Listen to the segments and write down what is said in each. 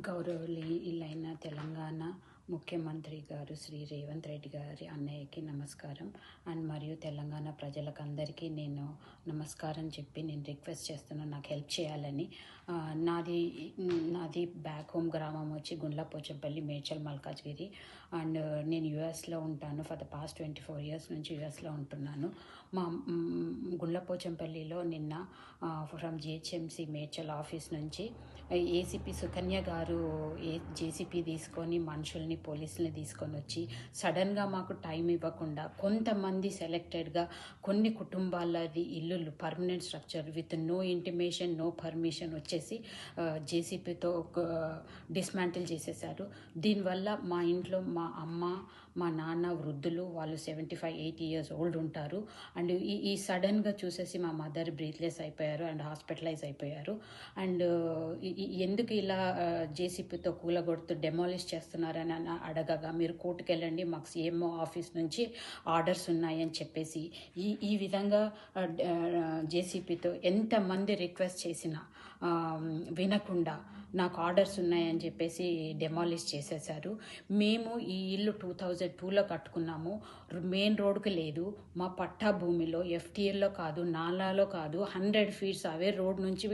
గౌరవనీయులైన తెలంగాణ ముఖ్యమంత్రి గారు శ్రీ రేవంత్ రెడ్డి గారి అన్నయ్యకి నమస్కారం. అండ్ మరియు తెలంగాణ ప్రజలకందరికీ నేను నమస్కారం చెప్పి నేను రిక్వెస్ట్ చేస్తున్నాను నాకు హెల్ప్ చేయాలని. నాది బ్యాక్ హోమ్ గ్రామం వచ్చి గుండ్లపోచంపల్లి, మేడ్చల్, మల్కాజ్గిరి. అండ్ నేను యూఎస్లో ఉంటాను. ఫర్ ద పాస్ట్ 24 years నుంచి యూఎస్లో ఉంటున్నాను. మా గుండ్లపోచంపల్లిలో నిన్న ఫ్రమ్ జిహెచ్ఎంసి మేడ్చల్ ఆఫీస్ నుంచి ఏసీపీ సుకన్య గారు జేసీపీ తీసుకొని మనుషుల్ని, పోలీసుల్ని తీసుకొని వచ్చి సడన్గా మాకు టైం ఇవ్వకుండా కొంతమంది సెలెక్టెడ్గా కొన్ని కుటుంబాలది ఇల్లులు permanent structure with no intimation, no permission వచ్చేసి జేసీపీతో డిస్మాంటిల్ చేసేసారు. దీనివల్ల మా ఇంట్లో మా అమ్మ, మా నాన్న వృద్ధులు, వాళ్ళు 75-80 years ఓల్డ్ ఉంటారు. అండ్ ఈ సడన్గా చూసేసి మా మదర్ బ్రీత్లెస్ అయిపోయారు అండ్ హాస్పిటలైజ్ అయిపోయారు. అండ్ ఎందుకు ఇలా జేసీపీతో కూలగొడుతూ డెమాలిష్ చేస్తున్నారని అడగగా మీరు కోర్టుకు వెళ్ళండి, మాకు సీఎంఓ ఆఫీస్ నుంచి ఆర్డర్స్ ఉన్నాయని చెప్పేసి ఈ విధంగా జేసీపీతో ఎంతమంది రిక్వెస్ట్ చేసినా వినకుండా నాకు ఆర్డర్స్ ఉన్నాయని చెప్పేసి డెమాలిష్ చేసేసారు. మేము ఈ ఇల్లు 2002లో కట్టుకున్నాము. మెయిన్ రోడ్కి లేదు, మా పట్టా భూమిలో ఎఫ్టీఎల్లో కాదు, నాలాలో కాదు, 100 feet అవే రోడ్ నుంచి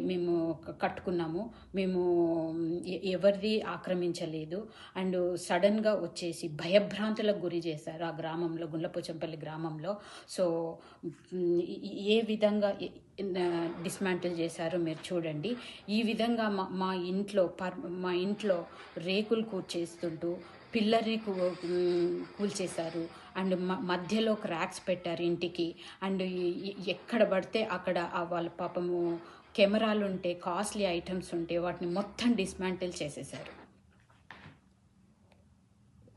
మేము కట్టుకున్నాము. మేము ఎవరిది ఆక్రమించలేదు. అండ్ సడన్గా వచ్చేసి భయభ్రాంతులకు గురి చేశారు ఆ గ్రామంలో, గుండ్లపోచంపల్లి గ్రామంలో. సో ఏ విధంగా డిస్మాంటిల్ చేశారో మీరు చూడండి. ఈ విధంగా మా ఇంట్లో రేకులు కూర్చేస్తుంటూ పిల్లర్ని కూల్చేశారు. అండ్ మధ్యలో క్రాక్స్ పెట్టారు ఇంటికి. అండ్ ఎక్కడ పడితే అక్కడ వాళ్ళ పాపము కెమెరాలు ఉంటే, కాస్ట్లీ ఐటమ్స్ ఉంటే వాటిని మొత్తం డిస్మాంటిల్ చేసేసారు.